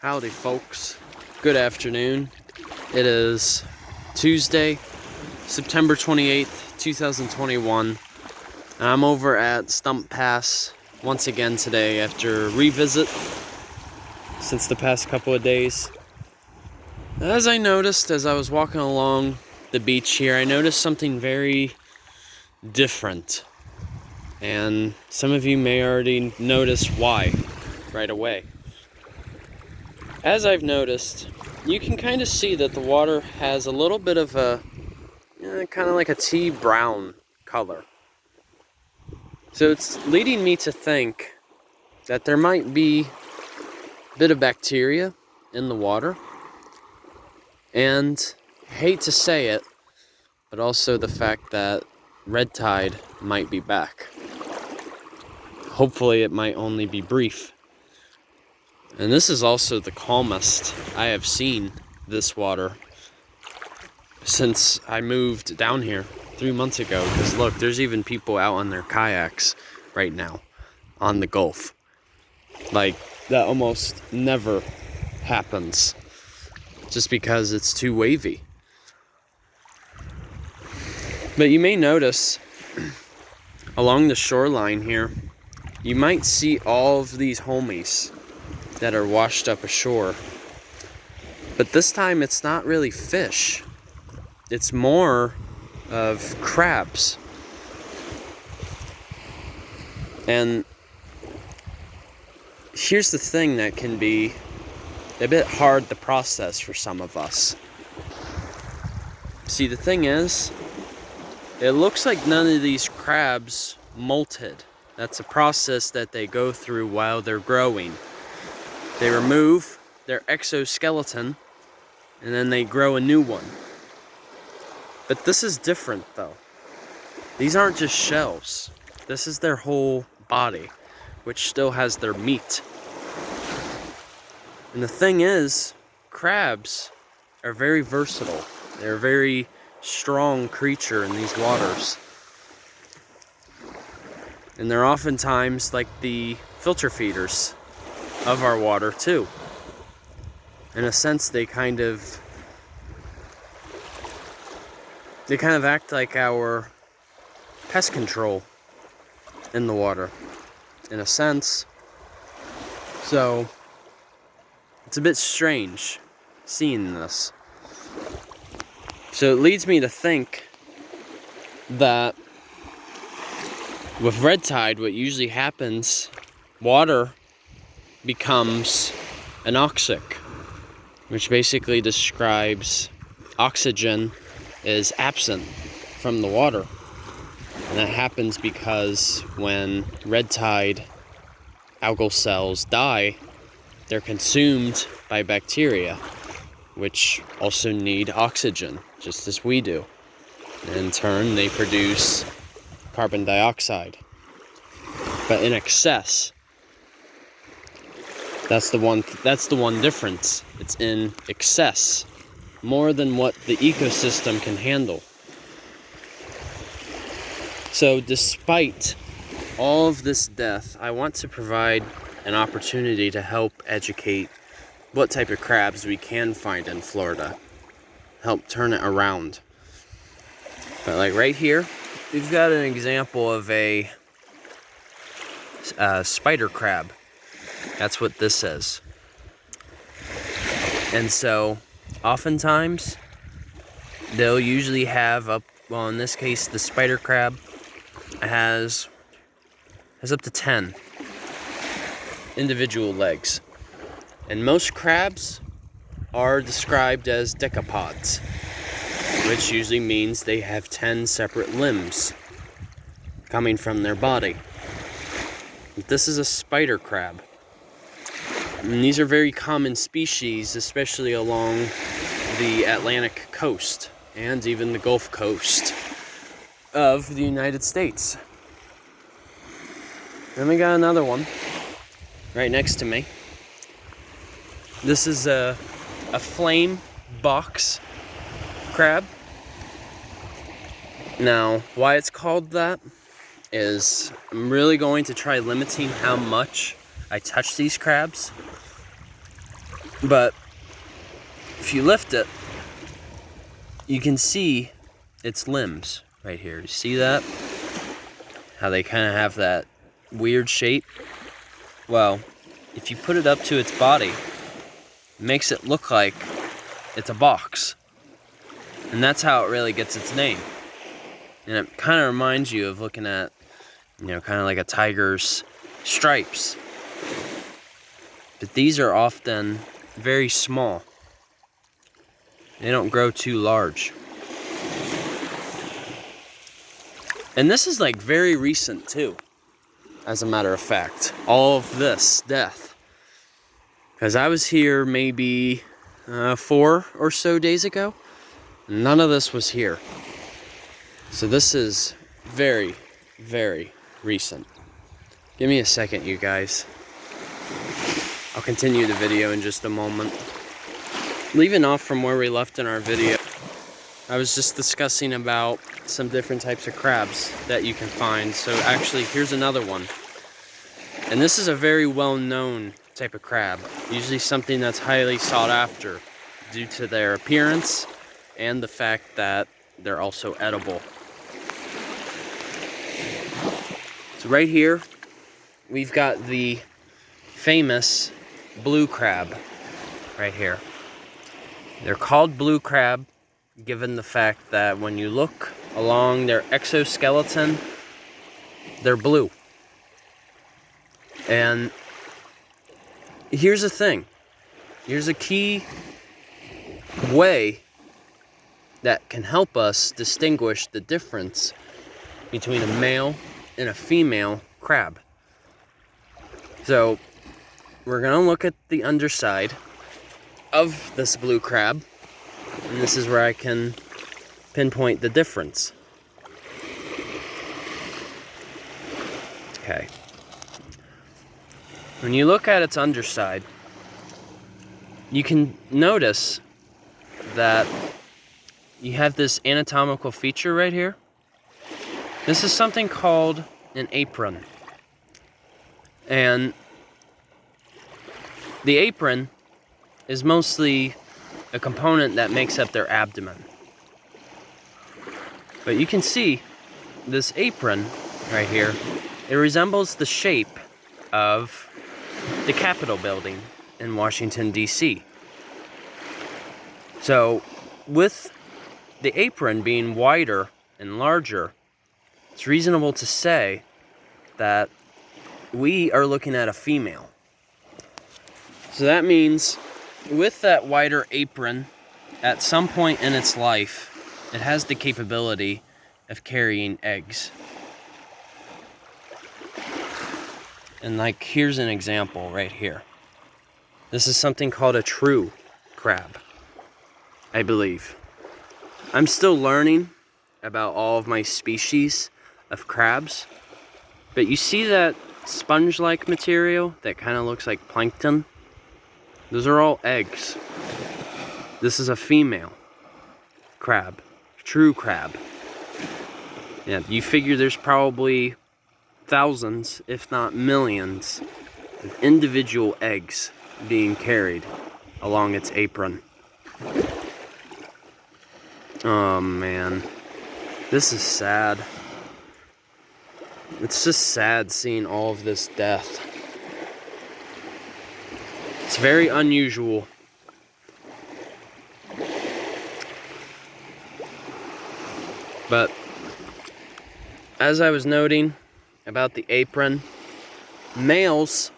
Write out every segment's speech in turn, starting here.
Howdy folks, good afternoon. It is Tuesday, September 28th, 2021, and I'm over at Stump Pass once again today after a revisit since the past couple of days. As I noticed as I was walking along the beach here, I noticed something very different, and some of you may already notice why right away. As I've noticed, you can kind of see that the water has a little bit of a, kind of like a tea brown color. So it's leading me to think that there might be a bit of bacteria in the water. And I hate to say it, but also the fact that red tide might be back. Hopefully it might only be brief. And this is also the calmest I have seen this water since I moved down here 3 months ago. Because look, there's even people out on their kayaks right now on the Gulf. Like, that almost never happens just because it's too wavy. But you may notice along the shoreline here, you might see all of these homies that are washed up ashore. But this time it's not really fish. It's more of crabs. And here's the thing that can be a bit hard to process for some of us. See, the thing is, it looks like none of these crabs molted. That's a process that they go through while they're growing. They remove their exoskeleton, and then they grow a new one. But this is different, though. These aren't just shells. This is their whole body, which still has their meat. And the thing is, crabs are very versatile. They're a very strong creature in these waters. And they're oftentimes like the filter feeders of our water too. In a sense, they kind of act like our pest control in the water, in a sense. So it's a bit strange seeing this. So it leads me to think that with red tide, what usually happens, water becomes anoxic, which basically describes oxygen is absent from the water. And that happens because when red tide algal cells die, they're consumed by bacteria, which also need oxygen, just as we do. And in turn, they produce carbon dioxide, but in excess. That's the one difference. It's in excess, more than what the ecosystem can handle. So despite all of this death, I want to provide an opportunity to help educate what type of crabs we can find in Florida. Help turn it around. But like right here, we've got an example of a spider crab. That's what this is. And so, oftentimes, they'll usually have well, in this case, the spider crab has up to 10 individual legs. And most crabs are described as decapods, which usually means they have 10 separate limbs coming from their body. This is a spider crab. And these are very common species, especially along the Atlantic coast and even the Gulf Coast of the United States. Then we got another one right next to me. This is a flame box crab. Now, why it's called that is I'm really going to try limiting how much I touch these crabs But if you lift it, you can see its limbs right here. You see that? How they kind of have that weird shape? Well, if you put it up to its body, it makes it look like it's a box. And that's how it really gets its name. And it kind of reminds you of looking at, kind of like a tiger's stripes. But these are often very small. They don't grow too large. And this is like very recent too, as a matter of fact. All of this death. Because I was here maybe 4 or so days ago. None of this was here. So this is very, very recent. Give me a second, you guys. I'll continue the video in just a moment. Leaving off from where we left in our video, I was just discussing about some different types of crabs that you can find. So actually, here's another one. And this is a very well-known type of crab. Usually something that's highly sought after due to their appearance and the fact that they're also edible. So right here, we've got the famous blue crab right here. They're called blue crab given the fact that when you look along their exoskeleton, they're blue. And here's the thing. Here's a key way that can help us distinguish the difference between a male and a female crab. So we're going to look at the underside of this blue crab, and this is where I can pinpoint the difference. Okay. When you look at its underside, you can notice that you have this anatomical feature right here. This is something called an apron. And the apron is mostly a component that makes up their abdomen. But you can see this apron right here, it resembles the shape of the Capitol building in Washington, D.C. So with the apron being wider and larger, it's reasonable to say that we are looking at a female. So that means with that wider apron, at some point in its life, it has the capability of carrying eggs. And like, here's an example right here. This is something called a true crab, I believe. I'm still learning about all of my species of crabs, but you see that sponge-like material that kind of looks like plankton? Those are all eggs. This is a female crab, true crab. Yeah, you figure there's probably thousands, if not millions, of individual eggs being carried along its apron. Oh man, this is sad. It's just sad seeing all of this death. It's very unusual. But as I was noting about the apron, males,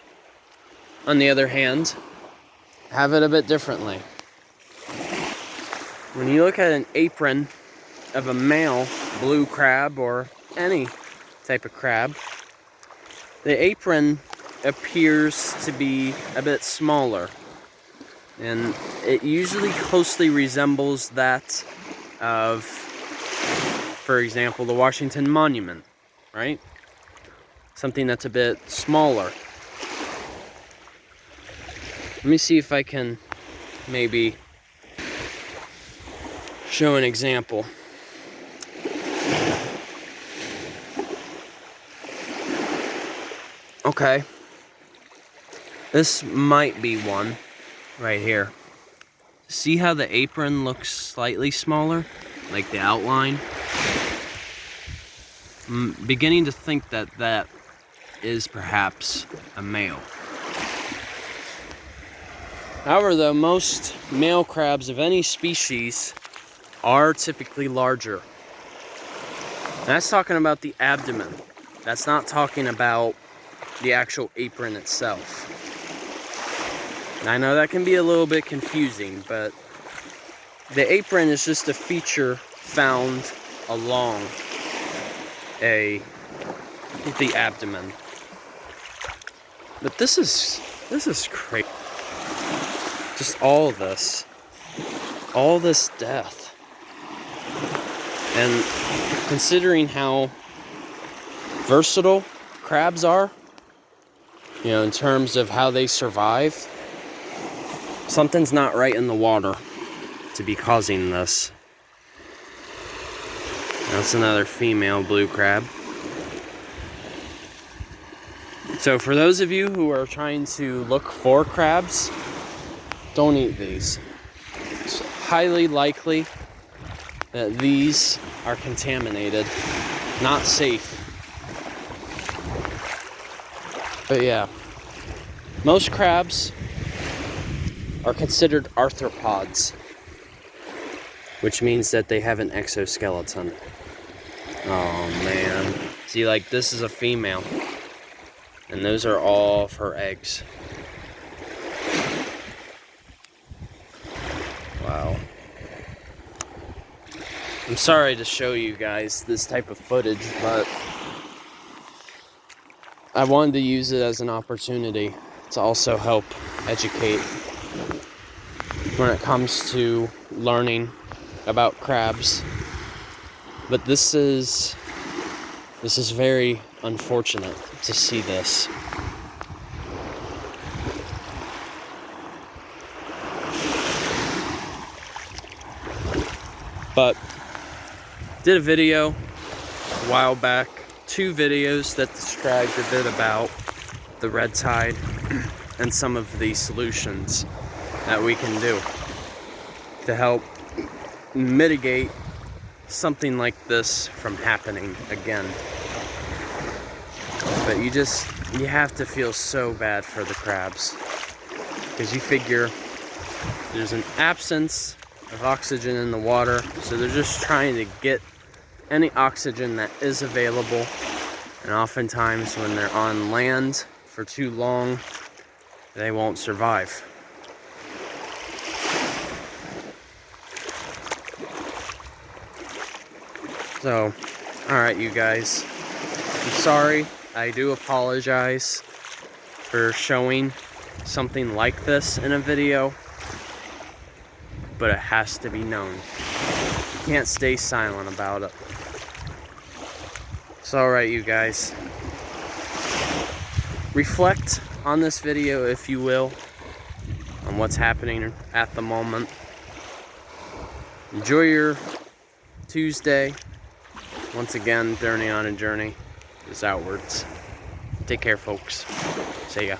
on the other hand, have it a bit differently. When you look at an apron of a male blue crab or any type of crab, the apron appears to be a bit smaller, and it usually closely resembles that of, for example, the Washington Monument, right? Something that's a bit smaller. Let me see if I can maybe show an example. Okay. This might be one. right here. See how the apron looks slightly smaller? Like the outline? I'm beginning to think that that is perhaps a male. However, though, most male crabs of any species are typically larger. And that's talking about the abdomen. That's not talking about the actual apron itself. And I know that can be a little bit confusing, but the apron is just a feature found along the abdomen. But this is crazy. Just all this death. And considering how versatile crabs are, you know, in terms of how they survive, something's not right in the water to be causing this. That's another female blue crab. So for those of you who are trying to look for crabs, don't eat these. It's highly likely that these are contaminated, not safe. But yeah, most crabs are considered arthropods, which means that they have an exoskeleton. Oh man. See, like this is a female, and those are all of her eggs. Wow. I'm sorry to show you guys this type of footage, but I wanted to use it as an opportunity to also help educate when it comes to learning about crabs. But this is very unfortunate to see this. But did a video a while back, 2 videos that described a bit about the red tide and some of the solutions that we can do to help mitigate something like this from happening again. But you have to feel so bad for the crabs, because you figure there's an absence of oxygen in the water, so they're just trying to get any oxygen that is available. And oftentimes when they're on land for too long, they won't survive. So, alright you guys, I'm sorry, I do apologize for showing something like this in a video, but it has to be known. You can't stay silent about it. So alright you guys, reflect on this video if you will, on what's happening at the moment. Enjoy your Tuesday. Once again, journey on a journey is outwards. Take care, folks. See ya.